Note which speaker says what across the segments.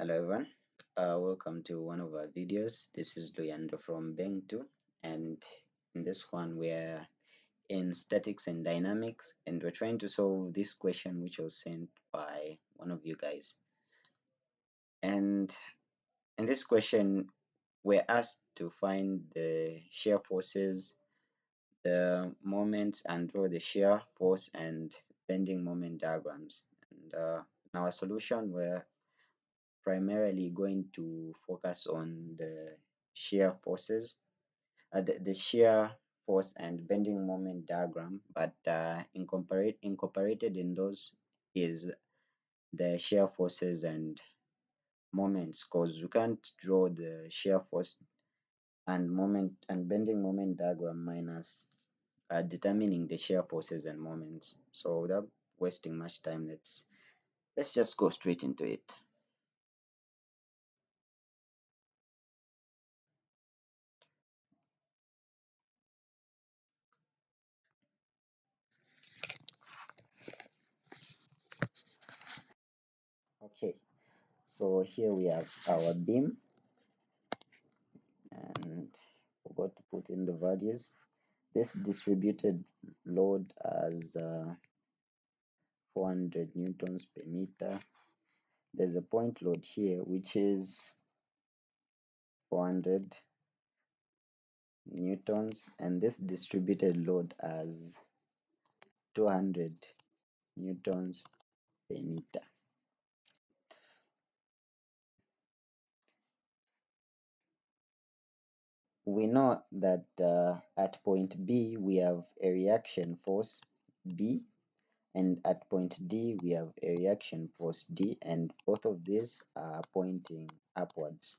Speaker 1: Hello everyone, welcome to one of our videos. This is Luyando from Bank2, and in this one we're in statics and dynamics, and we're trying to solve this question which was sent by one of you guys. And in this question we're asked to find the shear forces, the moments, and draw the shear force and bending moment diagrams. And in our solution we're primarily going to focus on the shear forces, the shear force and bending moment diagram, but incorporated in those is the shear forces and moments, because we can't draw the shear force and moment and bending moment diagram minus determining the shear forces and moments. So without wasting much time, let's just go straight into it. Okay, so here we have our beam, and forgot to put in the values. This distributed load as 400 newtons per meter. There's a point load here which is 400 newtons, and this distributed load as 200 newtons per meter. We know that at point B we have a reaction force B, and at point D we have a reaction force D, and both of these are pointing upwards.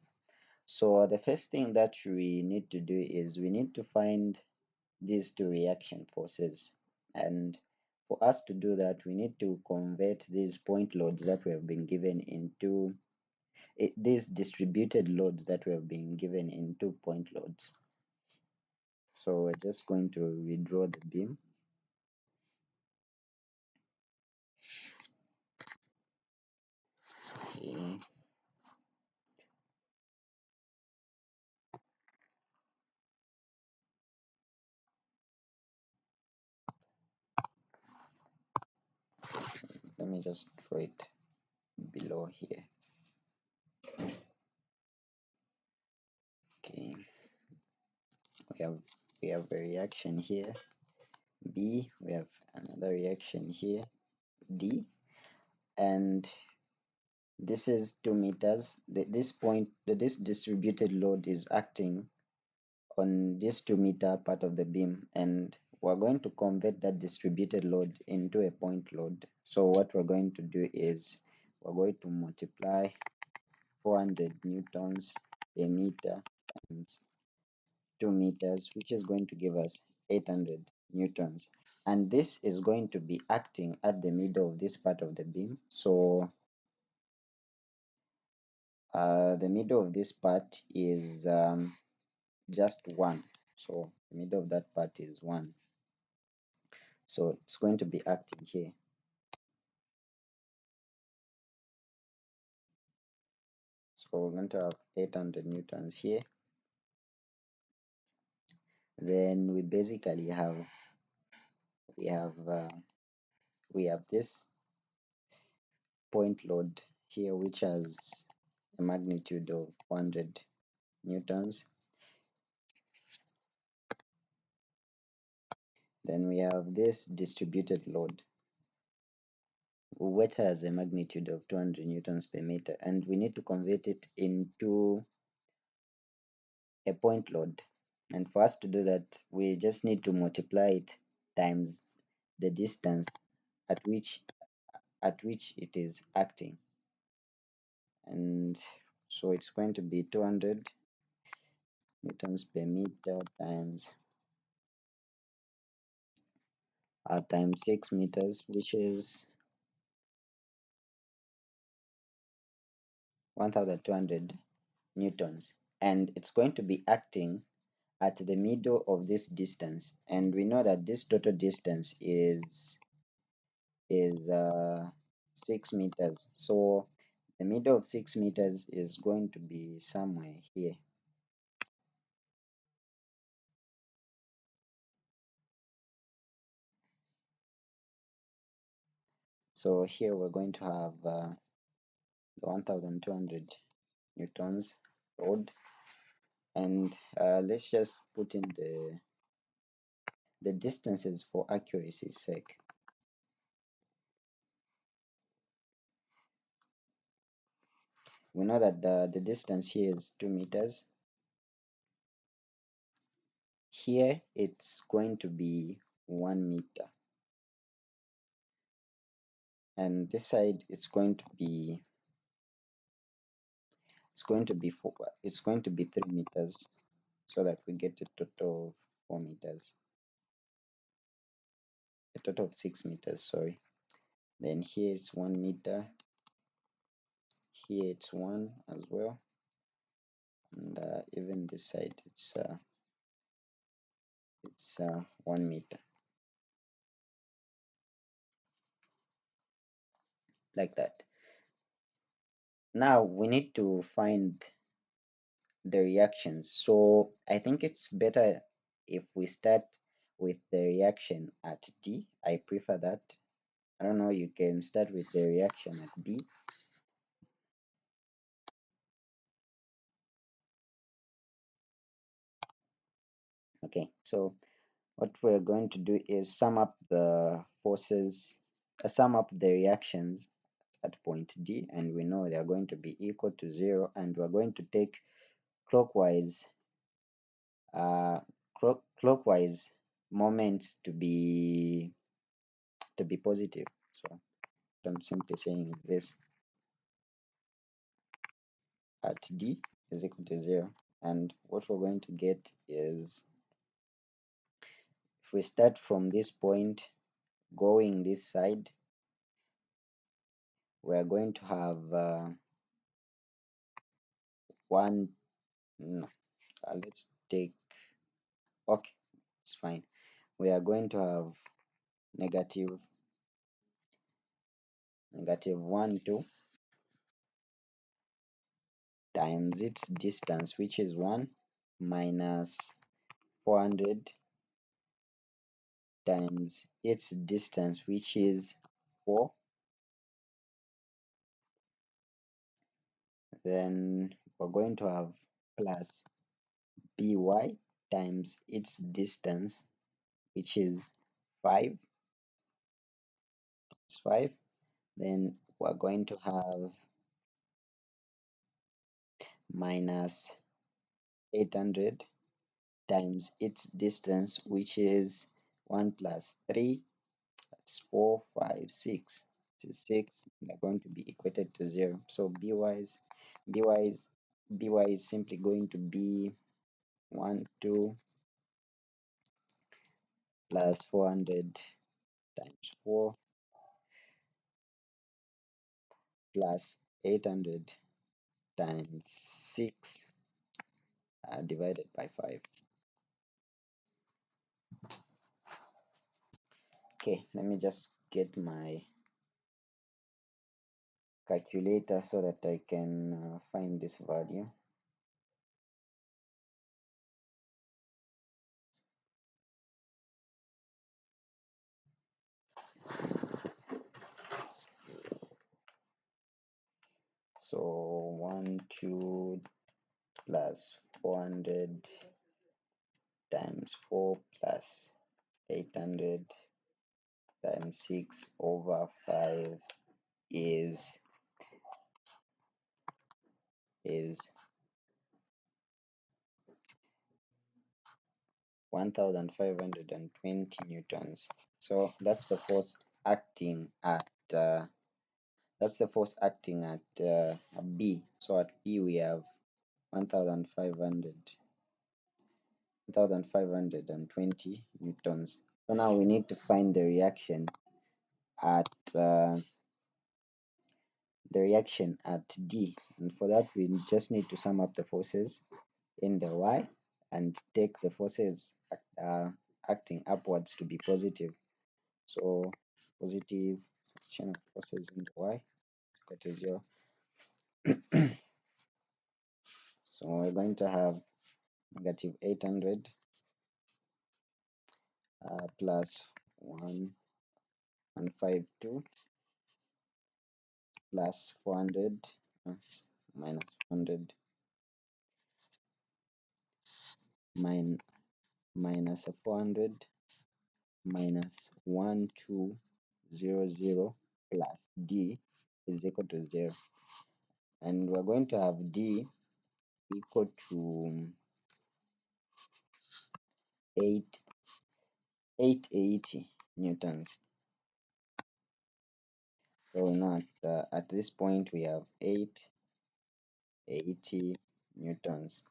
Speaker 1: So the first thing that we need to do is we need to find these two reaction forces, and for us to do that we need to convert these point loads that we have been given into these distributed loads that we have been given into point loads. So we're just going to redraw the beam. Okay. Let me just draw it below here. Okay, we have a reaction here B, we have another reaction here D, and this is 2 meters. This distributed load is acting on this 2-meter part of the beam, and we're going to convert that distributed load into a point load. So what we're going to do is we're going to multiply 400 newtons per meter times 2 meters, which is going to give us 800 newtons, and this is going to be acting at the middle of this part of the beam. So the middle of this part is just 1, so the middle of that part is 1, so it's going to be acting here. So we're going to have 800 newtons here. Then we basically have we have this point load here which has a magnitude of 400 newtons. Then we have this distributed load which has a magnitude of 200 newtons per meter, and we need to convert it into a point load. And for us to do that, we just need to multiply it times the distance at which it is acting. And so it's going to be 200 newtons per meter times 6 meters, which is 1200 newtons, and it's going to be acting at the middle of this distance, and we know that this total distance is 6 meters. So The middle of 6 meters is going to be somewhere here. So here we're going to have the 1200 newtons load, and let's just put in the distances for accuracy's sake. We know that the distance here is 2 meters. Here it's going to be 1 meter, and this side it's going to be 3 meters, so that we get a total of 4 meters, a total of 6 meters, sorry. Then here it's 1 meter, here it's 1 as well, and even this side it's 1 meter, like that. Now we need to find the reactions, so I think it's better if we start with the reaction at D. I prefer that. I don't know, you can start with the reaction at B. Okay, so what we're going to do is sum up the forces, sum up the reactions at point D, and we know they are going to be equal to 0, and we're going to take clockwise uh, clockwise moments to be positive. So what I'm simply saying is this: at D is equal to 0, and what we're going to get is, if we start from this point going this side, we are going to have one, no, let's take, okay, it's fine. We are going to have negative 1 2 times its distance, which is 1, minus 400 times its distance, which is 4. Then we're going to have plus by times its distance, which is 5. It's 5. Then we're going to have minus 800 times its distance, which is 1 plus 3, that's 4, 5, 6. To 6, they're going to be equated to 0. So by is simply going to be 1 2 plus 400 times 4 plus 800 times 6 divided by 5. Okay, let me just get my calculator so that I can find this value. So 1 2 plus 400 times 4 plus 800 times 6 over 5 is 1520 newtons. So that's the force acting at B. So at B we have 1520 newtons. So now we need to find the reaction at D, and for that we just need to sum up the forces in the Y and take the forces acting upwards to be positive. So positive summation of forces in the Y is equal to 0. So we're going to have negative 800 plus 1152 plus 400 minus 100 minus 400 minus 1200 plus d is equal to 0. And we're going to have d equal to 880 newtons. So now at this point we have 880 newtons.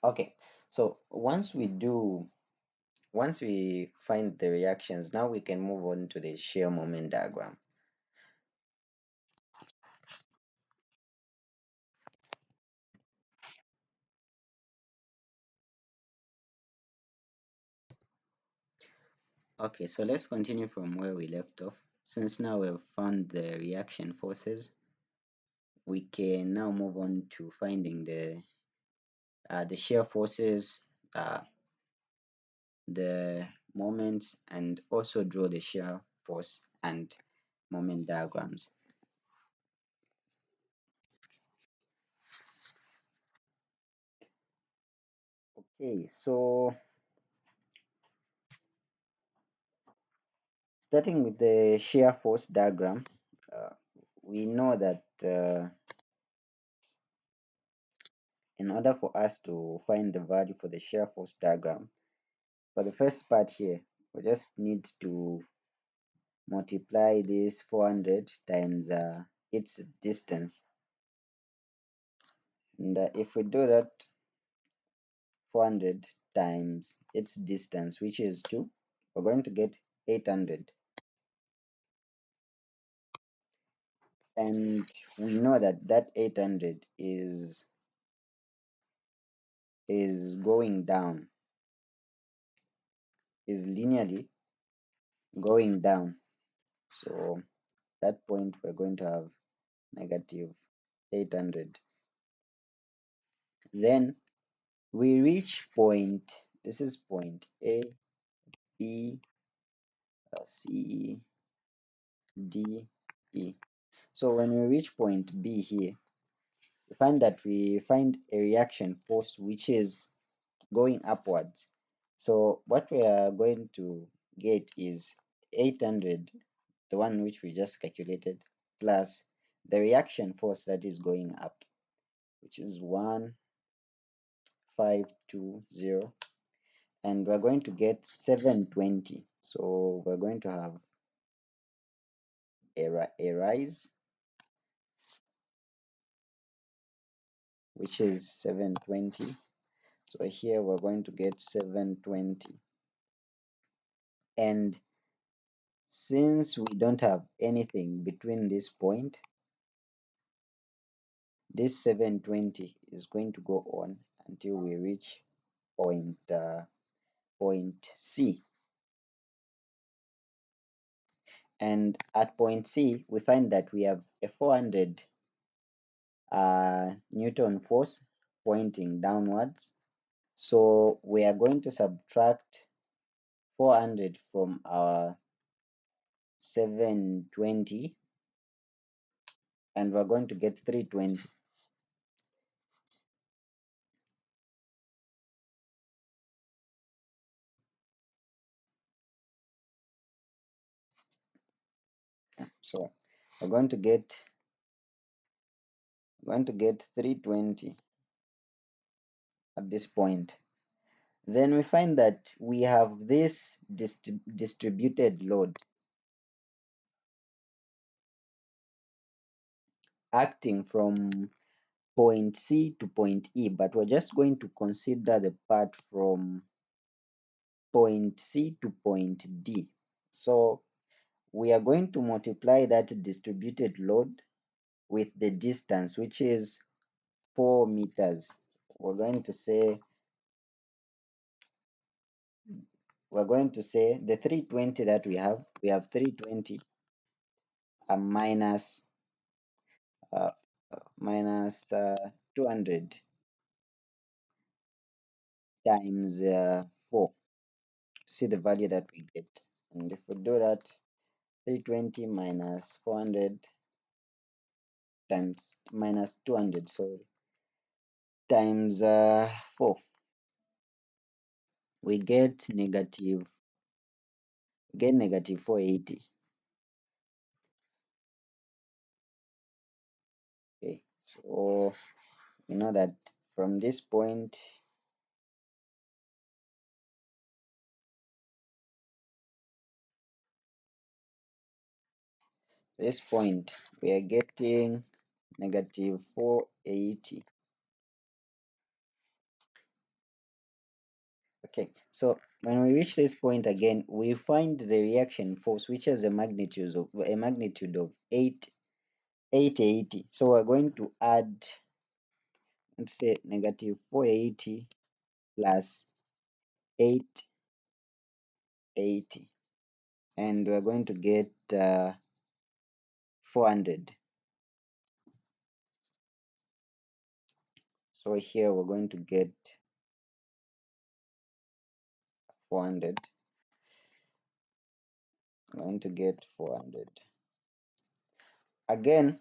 Speaker 1: Okay, so once we find the reactions, now we can move on to the shear moment diagram. Okay, so let's continue from where we left off. Since now we've found the reaction forces, we can now move on to finding the shear forces, the moments, and also draw the shear force and moment diagrams. Okay, so starting with the shear force diagram, uh, we know that in order for us to find the value for the shear force diagram, for the first part here, we just need to multiply this 400 times its distance. And if we do that, 400 times its distance, which is 2, we're going to get 800. And we know that that 800 is going down, is linearly going down. So that point we're going to have negative 800. Then we reach point, this is point A, B, C, D, E. So when we reach point B here, we find that we find a reaction force which is going upwards. So what we are going to get is 800, the one which we just calculated, plus the reaction force that is going up, which is 1520, and we're going to get 720. So we're going to have a rise, which is 720. So here we're going to get 720. And since we don't have anything between this point, this 720 is going to go on until we reach point C. And at point C, we find that we have a 400 Newton force pointing downwards. So we are going to subtract 400 from our 720, and we're going to get 320. So we're going to get 320 at this point. Then we find that we have this distributed load acting from point C to point E, but we're just going to consider the part from point C to point D. So we are going to multiply that distributed load with the distance, which is 4 meters. We're going to say the 320 that we have 320 minus uh, minus 200 times 4 to see the value that we get. And if we do that, 320 minus 400 times minus 200, sorry, times 4, we get negative 480. Okay, so we know that from this point we are getting negative 480. Okay, so when we reach this point again, we find the reaction force, which has a magnitude of 880. So we're going to add, let's say, negative 480 plus 880, and we're going to get 400. So here we're going to get 400. We're going to get 400. Again,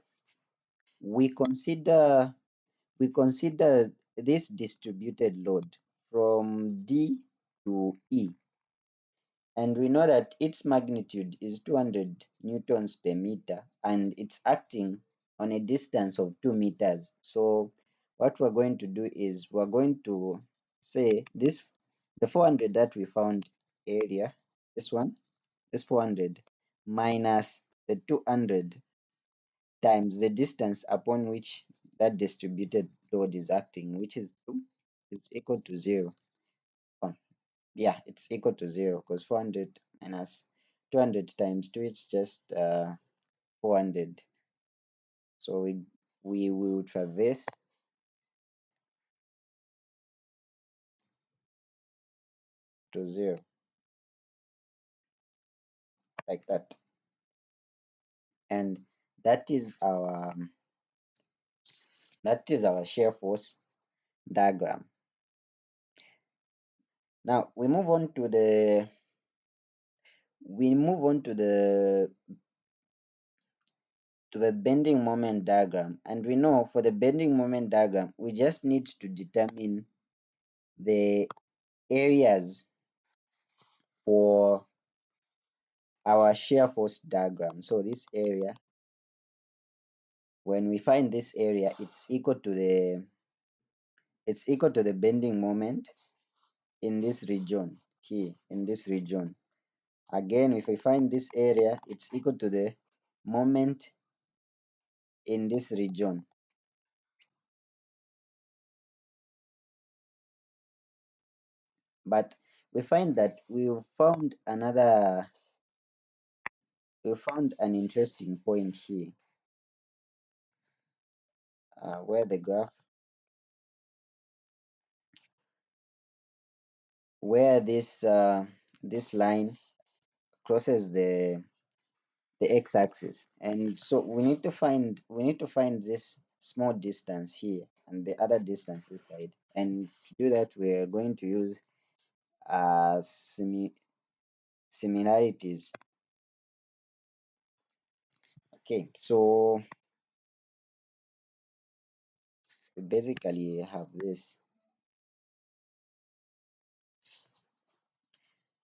Speaker 1: we consider this distributed load from D to E, and we know that its magnitude is 200 newtons per meter, and it's acting on a distance of 2 meters. So what we're going to do is we're going to say the 400 that we found earlier, this 400 minus the 200 times the distance upon which that distributed load is acting, which is 2, is equal to 0. Oh, yeah, it's equal to 0 because 400 minus 200 times 2 is just 400. So we will traverse to 0 like that. And that is our shear force diagram. Now we move on to the bending moment diagram, and we know for the bending moment diagram we just need to determine the areas for our shear force diagram. So this area, when we find this area, it's equal to the bending moment in this region here, in this region. Again, if we find this area, it's equal to the moment in this region. But we find that we found an interesting point here, where the graph, where this line crosses the x-axis, and so we need to find this small distance here and the other distance this side. And to do that, we're going to use similarities. Okay, so we basically have this.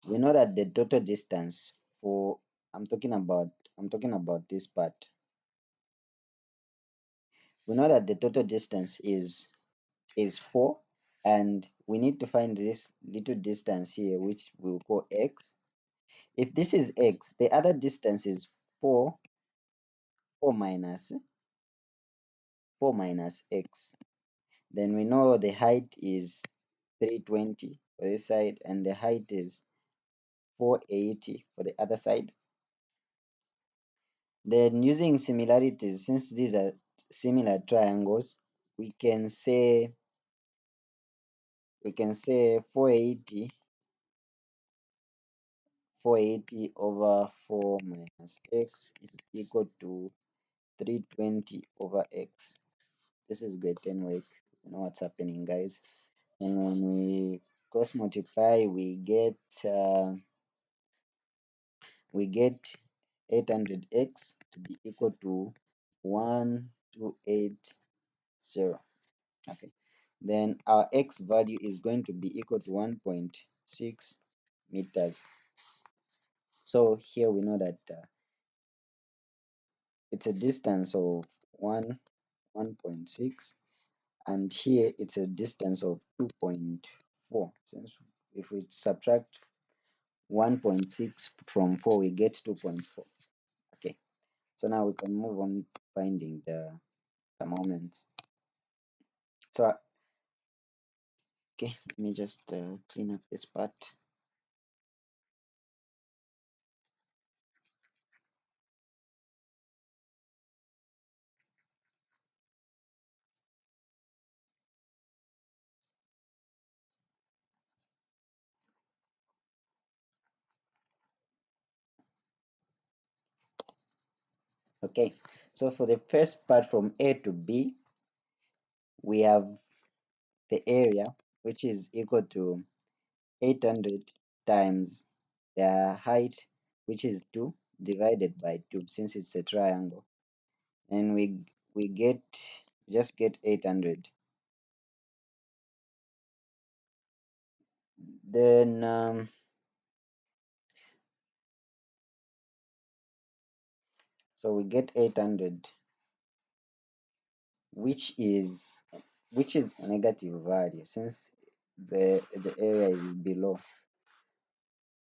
Speaker 1: We know that the total distance for I'm talking about this part. We know that the total distance is 4, and we need to find this little distance here, which we'll call x. If this is x, the other distance is 4 minus x. Then we know the height is 320 for this side, and the height is 480 for the other side. Then using similarities, since these are similar triangles, we can say 480 480 over 4 minus x is equal to 320 over x. This is grade 10 work. You know what's happening, guys. And when we cross multiply, we get 800x to be equal to 1280. Okay. Then our x value is going to be equal to 1.6 meters. So here we know that it's a distance of 1.6, and here it's a distance of 2.4. Since if we subtract 1.6 from 4, we get 2.4. Okay, so now we can move on finding the moments. So okay, let me just clean up this part. Okay, so for the first part from A to B, we have the area, which is equal to 800 times the height, which is 2, divided by 2, since it's a triangle. And we just get 800. Then so we get 800, which is a negative value, since the area is below.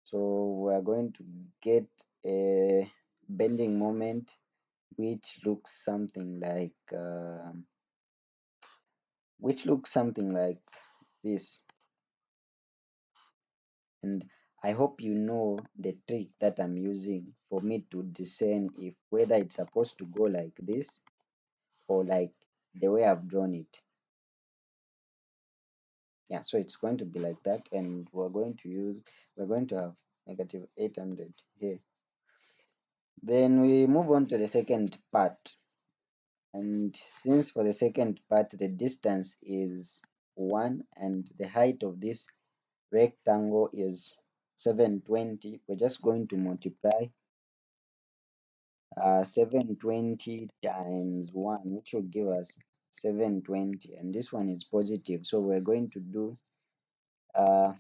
Speaker 1: So we are going to get a bending moment which looks something like this. And I hope you know the trick that I'm using for me to discern if whether it's supposed to go like this or like the way I've drawn it. Yeah, so it's going to be like that, and we're going to have negative 800 here. Then we move on to the second part. And since for the second part the distance is 1 and the height of this rectangle is 720, we're just going to multiply 720 times 1, which will give us 720, and this one is positive, so we're going to do uh,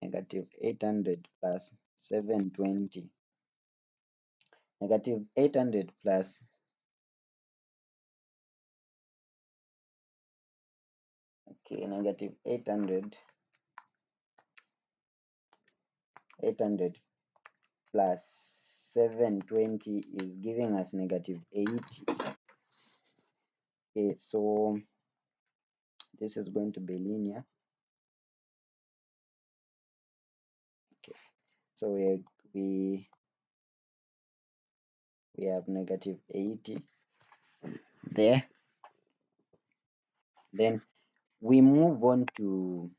Speaker 1: negative 800 plus 720. Negative 800 plus 800 plus 720 is giving us negative 80. Okay, so this is going to be linear. Okay, so we have negative 80 there. Then we move on to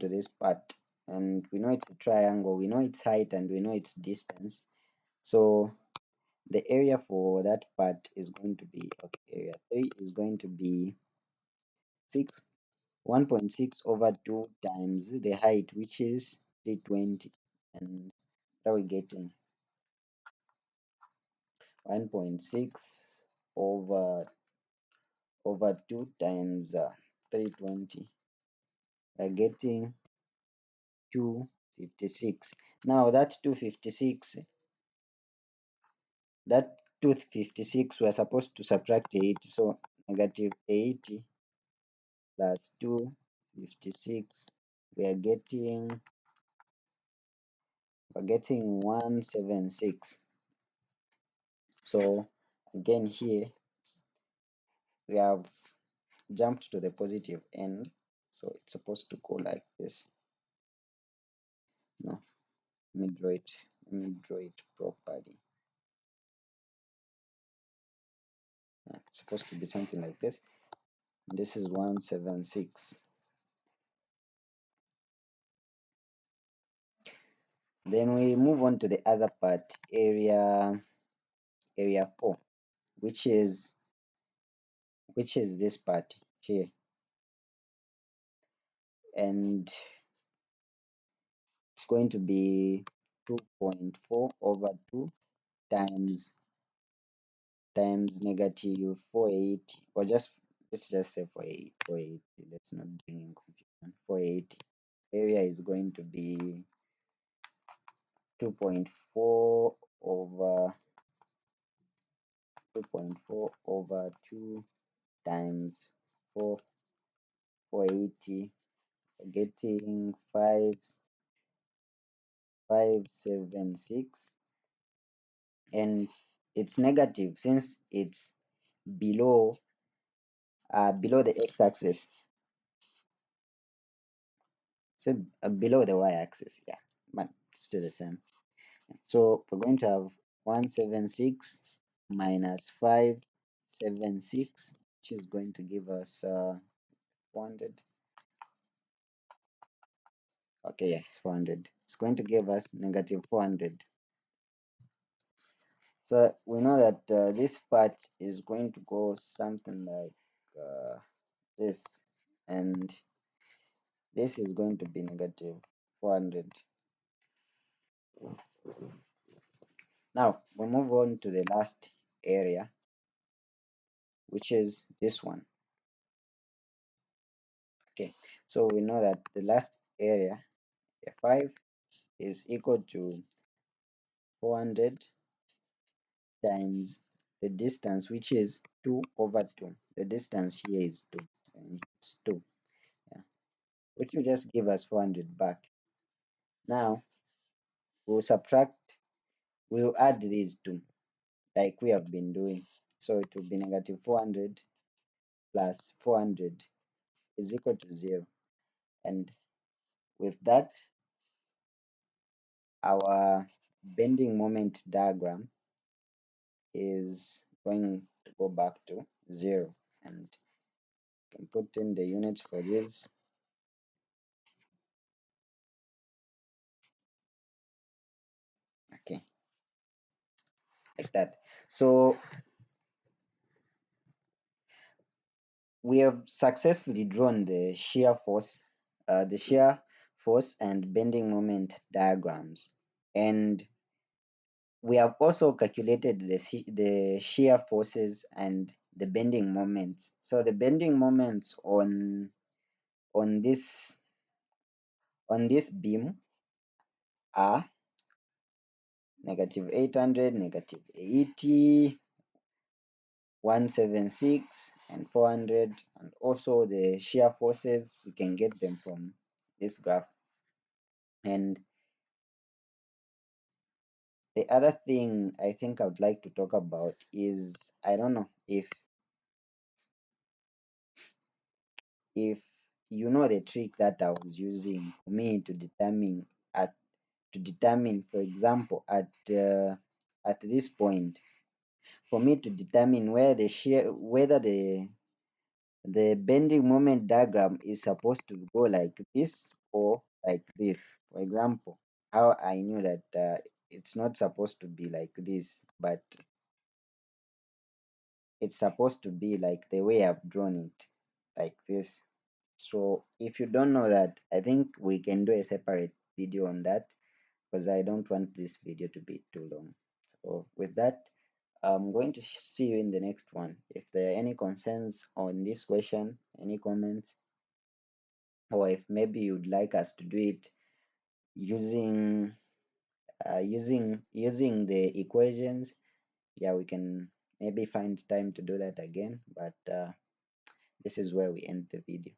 Speaker 1: this part, and we know it's a triangle, we know its height, and we know its distance. So the area for that part is going to be, okay, area 3 is going to be 1.6 over 2 times the height, which is 320, and what are we getting? 1.6 over 2 times 320, we're getting 256. Now that 256, we're supposed to subtract 80, so negative 80 plus 256, we're getting 176. So again here we have jumped to the positive end, so it's supposed to go like this. No, let me draw it properly. It's supposed to be something like this. This is 176. Then we move on to the other part, area 4, which is this part here, and it's going to be 2.4 over 2 times negative 480, or let's just say 480. Let's not bring in confusion. 480. Area is going to be 2.4 over 2 times 4 480, getting 576, and it's negative since it's below the x-axis, so below the y-axis, yeah, but still the same. So we're going to have 176 minus 576, which is going to give us 400. Okay, yeah, it's 400. It's going to give us negative 400. So we know that this part is going to go something like this, and this is going to be negative 400. Now we move on to the last area, which is this one. Okay, so we know that the last area, 5, is equal to 400 times the distance, which is 2 over 2. The distance here is 2, and it's 2, yeah, which will just give us 400 back. Now we'll add these two like we have been doing. So it will be negative 400 plus 400 is equal to 0. And with that, our bending moment diagram is going to go back to 0. And you can put in the units for this. Okay, like that. So we have successfully drawn the shear force and bending moment diagrams, and we have also calculated the shear forces and the bending moments. So the bending moments on this beam are negative 800, negative 80, 176, and 400. And also the shear forces, we can get them from this graph. And the other thing I think I would like to talk about is, I don't know if you know the trick that I was using for me to determine for example, at this point, for me to determine where whether the bending moment diagram is supposed to go like this or like this. For example, how I knew that it's not supposed to be like this, but it's supposed to be like the way I've drawn it, like this. So if you don't know that, I think we can do a separate video on that, because I don't want this video to be too long. So with that, I'm going to see you in the next one. If there are any concerns on this question, any comments, or if maybe you'd like us to do it using using the equations, yeah, we can maybe find time to do that again. But this is where we end the video.